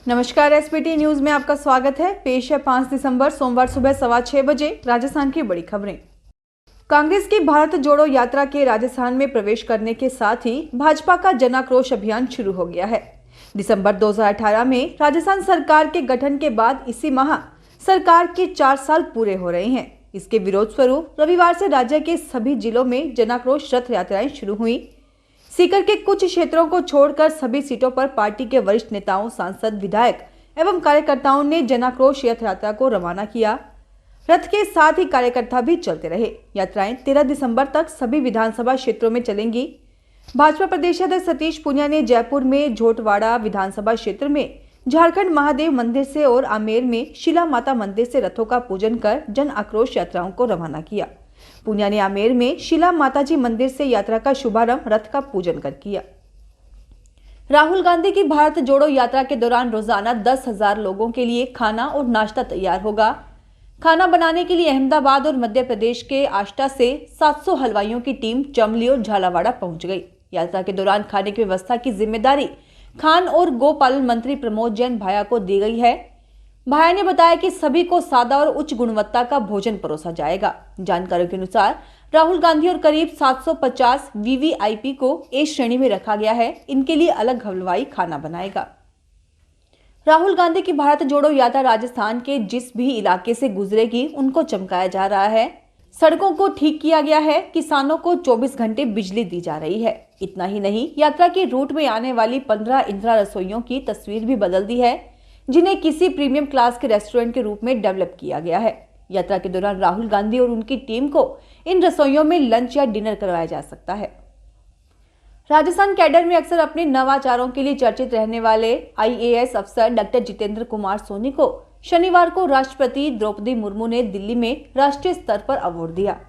नमस्कार, SPT news में आपका स्वागत है। पेश है 5 दिसंबर सोमवार सुबह 6:15 बजे राजस्थान की बड़ी खबरें। कांग्रेस की भारत जोड़ो यात्रा के राजस्थान में प्रवेश करने के साथ ही भाजपा का जन आक्रोश अभियान शुरू हो गया है। दिसंबर 2018 में राजस्थान सरकार के गठन के बाद इसी माह सरकार के 4 साल पूरे हो रहे हैं। इसके विरोध स्वरूप रविवार से राज्य के सभी जिलों में जन आक्रोश रथ यात्राएं शुरू हुई। सीकर के कुछ क्षेत्रों को छोड़कर सभी सीटों पर पार्टी के वरिष्ठ नेताओं, सांसद, विधायक एवं कार्यकर्ताओं ने जन आक्रोश रथ यात्रा को रवाना किया। रथ के साथ ही कार्यकर्ता भी चलते रहे। यात्राएं 13 दिसंबर तक सभी विधानसभा क्षेत्रों में चलेंगी। भाजपा प्रदेश अध्यक्ष सतीश पूनिया ने जयपुर में झोटवाड़ा विधानसभा क्षेत्र में झारखंड महादेव मंदिर से और आमेर में शिला माता मंदिर से रथों का पूजन कर जन आक्रोश यात्राओं को रवाना किया। पूनिया ने आमेर में शिला माताजी मंदिर से यात्रा का शुभारंभ रथ का पूजन कर किया। राहुल गांधी की भारत जोड़ो यात्रा के दौरान रोजाना 10,000 लोगों के लिए खाना और नाश्ता तैयार होगा। खाना बनाने के लिए अहमदाबाद और मध्य प्रदेश के आष्टा से 700 हलवाइयों की टीम चमली और झालावाड़ा पहुंच गई। यात्रा के दौरान खाने की व्यवस्था की जिम्मेदारी खान और गोपालन मंत्री प्रमोद जैन भाया को दी गई है। भाया ने बताया कि सभी को सादा और उच्च गुणवत्ता का भोजन परोसा जाएगा। जानकारियों के अनुसार राहुल गांधी और करीब 750 वीवीआईपी को ए श्रेणी में रखा गया है। इनके लिए अलग हलवाई खाना बनाएगा। राहुल गांधी की भारत जोड़ो यात्रा राजस्थान के जिस भी इलाके से गुजरेगी उनको चमकाया जा रहा है। सड़कों को ठीक किया गया है। किसानों को 24 घंटे बिजली दी जा रही है। इतना ही नहीं, यात्रा के रूट में आने वाली 15 इंदिरा रसोइयों की तस्वीर भी बदल दी है, जिन्हें किसी प्रीमियम क्लास के रेस्टोरेंट के रूप में डेवलप किया गया है। यात्रा के दौरान राहुल गांधी और उनकी टीम को इन रसोइयों में लंच या डिनर करवाया जा सकता है। राजस्थान कैडर में अक्सर अपने नवाचारों के लिए चर्चित रहने वाले आईएएस अफसर डॉक्टर जितेंद्र कुमार सोनी को शनिवार को राष्ट्रपति द्रौपदी मुर्मू ने दिल्ली में राष्ट्रीय स्तर पर अवार्ड दिया।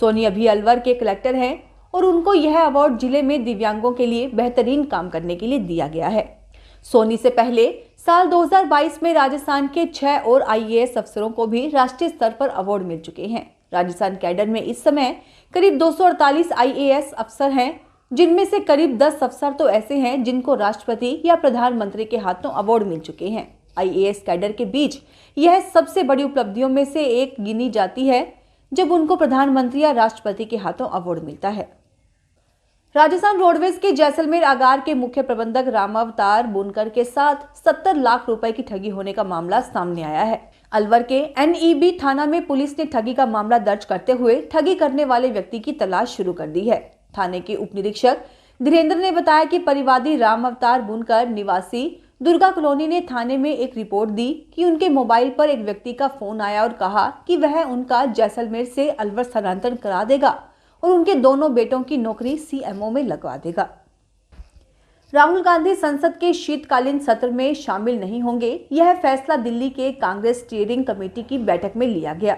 सोनी अभी अलवर के कलेक्टर हैं और उनको यह अवार्ड जिले में दिव्यांगों के लिए बेहतरीन काम करने के लिए दिया गया है। सोनी से पहले साल 2022 में राजस्थान के 6 और आईएएस अफसरों को भी राष्ट्रीय स्तर पर अवार्ड मिल चुके हैं। राजस्थान कैडर में इस समय करीब 248 आईएएस अफसर हैं, जिनमें से करीब 10 अफसर तो ऐसे हैं जिनको राष्ट्रपति या प्रधानमंत्री के हाथों अवार्ड मिल चुके हैं। आईएएस कैडर के बीच यह सबसे बड़ी उपलब्धियों में से एक गिनी जाती है जब उनको प्रधानमंत्री या राष्ट्रपति के हाथों अवार्ड मिलता है। राजस्थान रोडवेज के जैसलमेर आगार के मुख्य प्रबंधक रामावतार बुनकर के साथ 70 लाख रुपए की ठगी होने का मामला सामने आया है। अलवर के एनईबी थाना में पुलिस ने ठगी का मामला दर्ज करते हुए ठगी करने वाले व्यक्ति की तलाश शुरू कर दी है। थाने के उप निरीक्षक धीरेन्द्र ने बताया कि परिवादी रामावतार बुनकर निवासी दुर्गा कॉलोनी ने थाने में एक रिपोर्ट दी कि उनके मोबाइल पर एक व्यक्ति का फोन आया और कहा कि वह उनका जैसलमेर से अलवर स्थानांतरण करा देगा और उनके दोनों बेटों की नौकरी सीएमओ में लगवा देगा। राहुल गांधी संसद के शीतकालीन सत्र में शामिल नहीं होंगे, यह फैसला दिल्ली के कांग्रेस स्टीयरिंग कमेटी की बैठक में लिया गया।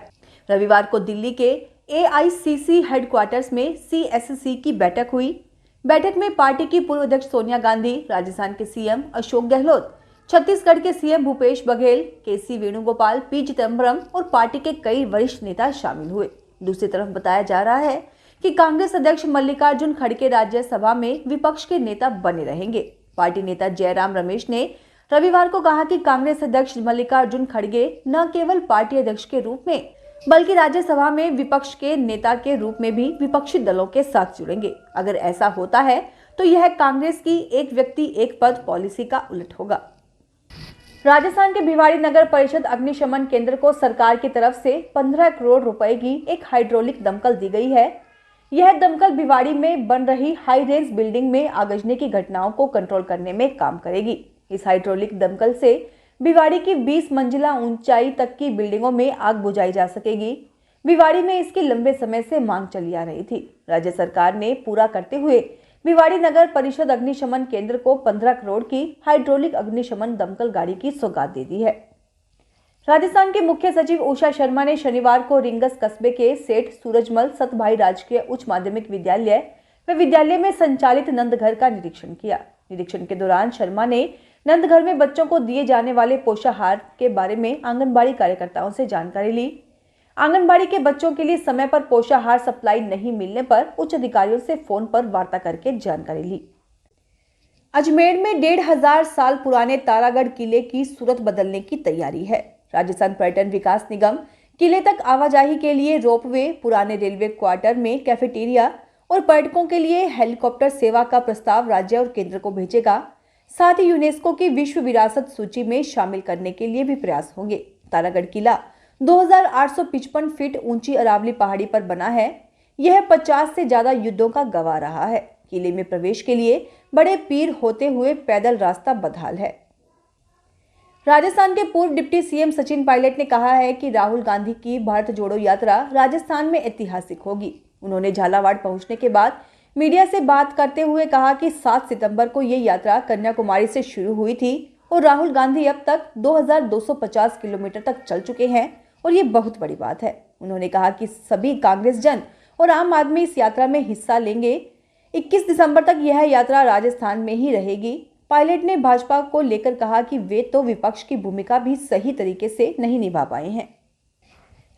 रविवार को दिल्ली के एआईसीसी हेडक्वार्टर्स में सीएससी की बैठक हुई। बैठक में पार्टी की पूर्व अध्यक्ष सोनिया गांधी, राजस्थान के सीएम अशोक गहलोत, छत्तीसगढ़ के सीएम भूपेश बघेल, केसी वेणुगोपाल, पी चिदम्बरम और पार्टी के कई वरिष्ठ नेता शामिल हुए। दूसरी तरफ बताया जा रहा है कि कांग्रेस अध्यक्ष मल्लिकार्जुन खड़गे राज्यसभा में विपक्ष के नेता बने रहेंगे। पार्टी नेता जयराम रमेश ने रविवार को कहा कि कांग्रेस अध्यक्ष मल्लिकार्जुन खड़गे न केवल पार्टी अध्यक्ष के रूप में बल्कि राज्यसभा में विपक्ष के नेता के रूप में भी विपक्षी दलों के साथ जुड़ेंगे। अगर ऐसा होता है तो यह कांग्रेस की एक व्यक्ति एक पद पॉलिसी का उलट होगा। राजस्थान के भिवाड़ी नगर परिषद अग्निशमन केंद्र को सरकार की तरफ से 15 करोड़ रुपए की एक हाइड्रोलिक दमकल दी गई है। यह दमकल भिवाड़ी में बन रही हाई रेंज बिल्डिंग में आगजनी की घटनाओं को कंट्रोल करने में काम करेगी। इस हाइड्रोलिक दमकल से भिवाड़ी की 20 मंजिला ऊंचाई तक की बिल्डिंगों में आग बुझाई जा सकेगी। भिवाड़ी में इसकी लंबे समय से मांग चली आ रही थी। राज्य सरकार ने पूरा करते हुए भिवाड़ी नगर परिषद अग्निशमन केंद्र को 15 करोड़ की हाइड्रोलिक अग्निशमन दमकल गाड़ी की सौगात दे दी है। राजस्थान के मुख्य सचिव उषा शर्मा ने शनिवार को रिंगस कस्बे के सेठ सूरजमल सतभाई राजकीय उच्च माध्यमिक विद्यालय व विद्यालय में संचालित नंदघर का निरीक्षण किया। निरीक्षण के दौरान शर्मा ने नंदघर में बच्चों को दिए जाने वाले पोषाहार के बारे में आंगनबाड़ी कार्यकर्ताओं से जानकारी ली। आंगनबाड़ी के बच्चों के लिए समय पर पोषाहार सप्लाई नहीं मिलने पर उच्च अधिकारियों से फोन पर वार्ता करके जानकारी ली। अजमेर में 1500 साल पुराने तारागढ़ किले की सूरत बदलने की तैयारी है। राजस्थान पर्यटन विकास निगम किले तक आवाजाही के लिए रोपवे, पुराने रेलवे क्वार्टर में कैफेटेरिया और पर्यटकों के लिए हेलीकॉप्टर सेवा का प्रस्ताव राज्य और केंद्र को भेजेगा। साथ ही यूनेस्को की विश्व विरासत सूची में शामिल करने के लिए भी प्रयास होंगे। तारागढ़ किला 2855 फीट ऊंची अरावली पहाड़ी पर बना है। यह 50 से ज्यादा युद्धों का गवाह रहा है। किले में प्रवेश के लिए बड़े पीर होते हुए पैदल रास्ता बदहाल है। राजस्थान के पूर्व डिप्टी सीएम सचिन पायलट ने कहा है कि राहुल गांधी की भारत जोड़ो यात्रा राजस्थान में ऐतिहासिक होगी। उन्होंने झालावाड़ पहुंचने के बाद मीडिया से बात करते हुए कहा कि 7 सितंबर को ये यात्रा कन्याकुमारी से शुरू हुई थी और राहुल गांधी अब तक 2250 किलोमीटर तक चल चुके हैं और ये बहुत बड़ी बात है। उन्होंने कहा कि सभी कांग्रेस जन और आम आदमी इस यात्रा में हिस्सा लेंगे। 21 दिसंबर तक यह यात्रा राजस्थान में ही रहेगी। पायलट ने भाजपा को लेकर कहा कि वे तो विपक्ष की भूमिका भी सही तरीके से नहीं निभा पाए हैं।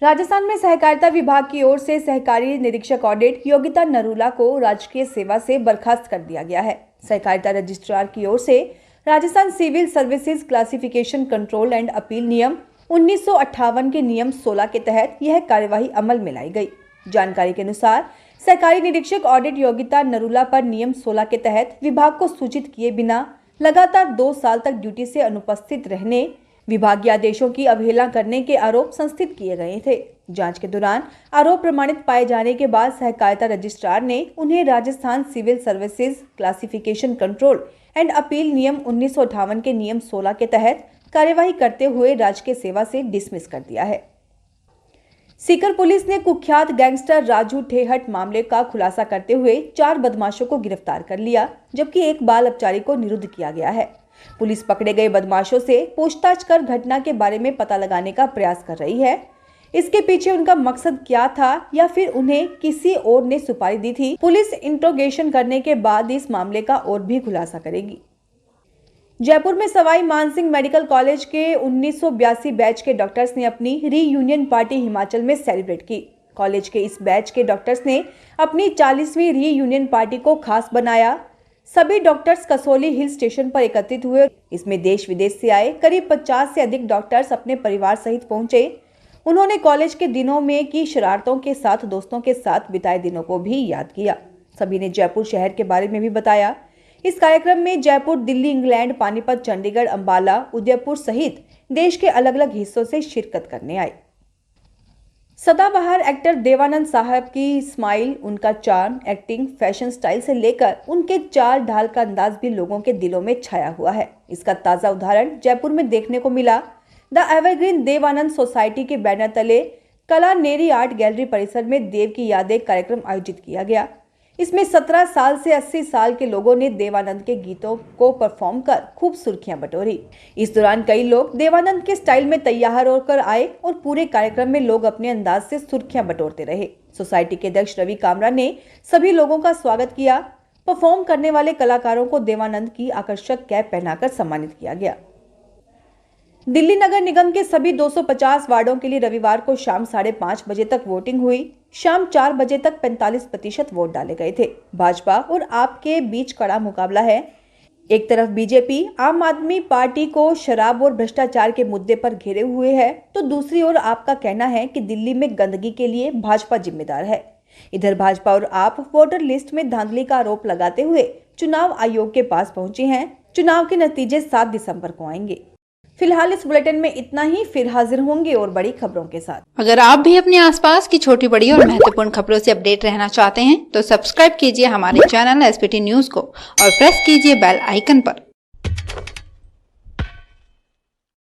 राजस्थान में सहकारिता विभाग की ओर से सहकारी निरीक्षक ऑडिट योगिता नरूला को राजकीय सेवा से बर्खास्त कर दिया गया है। सहकारिता रजिस्ट्रार की ओर से Rajasthan civil services classification control and appeal नियम 1958 के नियम 16 के तहत यह कार्यवाही अमल में लाई गई। जानकारी के अनुसार सहकारी निरीक्षक ऑडिट योगिता नरूला पर नियम 16 के तहत विभाग को सूचित किए बिना लगातार 2 साल तक ड्यूटी से अनुपस्थित रहने, विभागीय आदेशों की अवहेलना करने के आरोप संस्थित किए गए थे। जांच के दौरान आरोप प्रमाणित पाए जाने के बाद सहकारिता रजिस्ट्रार ने उन्हें Rajasthan civil services classification control and appeal नियम 1958 के नियम 16 के तहत कार्यवाही करते हुए राजकीय सेवा से डिसमिस कर दिया है। सीकर पुलिस ने कुख्यात गैंगस्टर राजू ठेहट मामले का खुलासा करते हुए 4 बदमाशों को गिरफ्तार कर लिया, जबकि एक बाल अपचारी को निरुद्ध किया गया है। पुलिस पकड़े गए बदमाशों से पूछताछ कर घटना के बारे में पता लगाने का प्रयास कर रही है। इसके पीछे उनका मकसद क्या था या फिर उन्हें किसी और ने सुपारी दी थी, पुलिस इंट्रोगेशन करने के बाद इस मामले का और भी खुलासा करेगी। जयपुर में सवाई मानसिंह मेडिकल कॉलेज के 1982 बैच के डॉक्टर्स ने अपनी रीयूनियन पार्टी हिमाचल में सेलिब्रेट की। कॉलेज के इस बैच के डॉक्टर्स ने अपनी 40वीं रीयूनियन पार्टी को खास बनाया। सभी डॉक्टर्स कसौली हिल स्टेशन पर एकत्रित हुए। इसमें देश विदेश से आए करीब 50 से अधिक डॉक्टर्स अपने परिवार सहित पहुंचे। उन्होंने कॉलेज के दिनों में की शरारतों के साथ दोस्तों के साथ बिताए दिनों को भी याद किया। सभी ने जयपुर शहर के बारे में भी बताया। इस कार्यक्रम में जयपुर, दिल्ली, इंग्लैंड, पानीपत, चंडीगढ़, अंबाला, उदयपुर सहित देश के अलग अलग हिस्सों से शिरकत करने आए। सदाबहार एक्टर देवानंद साहब की स्माइल, उनका चार्म, एक्टिंग, फैशन स्टाइल से लेकर उनके चाल ढाल का अंदाज भी लोगों के दिलों में छाया हुआ है। इसका ताजा उदाहरण जयपुर में देखने को मिला। द एवरग्रीन देवानंद सोसाइटी के बैनर तले कला नेरी आर्ट गैलरी परिसर में देव की यादें कार्यक्रम आयोजित किया गया। इसमें 17 साल से 80 साल के लोगों ने देवानंद के गीतों को परफॉर्म कर खूब सुर्खियां बटोरी। इस दौरान कई लोग देवानंद के स्टाइल में तैयार होकर आए और पूरे कार्यक्रम में लोग अपने अंदाज से सुर्खियां बटोरते रहे। सोसाइटी के अध्यक्ष रवि कामरा ने सभी लोगों का स्वागत किया। परफॉर्म करने वाले कलाकारों को देवानंद की आकर्षक कैप पहनाकर सम्मानित किया गया। दिल्ली नगर निगम के सभी 250 वार्डों के लिए रविवार को शाम 5:30 बजे तक वोटिंग हुई। शाम 4 बजे तक 45% वोट डाले गए थे। भाजपा और आप के बीच कड़ा मुकाबला है। एक तरफ बीजेपी आम आदमी पार्टी को शराब और भ्रष्टाचार के मुद्दे पर घेरे हुए है, तो दूसरी ओर आपका कहना है कि दिल्ली में गंदगी के लिए भाजपा जिम्मेदार है। इधर भाजपा और आप वोटर लिस्ट में धांधली का आरोप लगाते हुए चुनाव आयोग के पास पहुंचे हैं। चुनाव के नतीजे 7 दिसंबर को आएंगे। फिलहाल इस बुलेटिन में इतना ही। फिर हाजिर होंगे और बड़ी खबरों के साथ। अगर आप भी अपने आसपास की छोटी बड़ी और महत्वपूर्ण खबरों से अपडेट रहना चाहते हैं तो सब्सक्राइब कीजिए हमारे चैनल एसपीटी न्यूज को और प्रेस कीजिए बेल आइकन पर।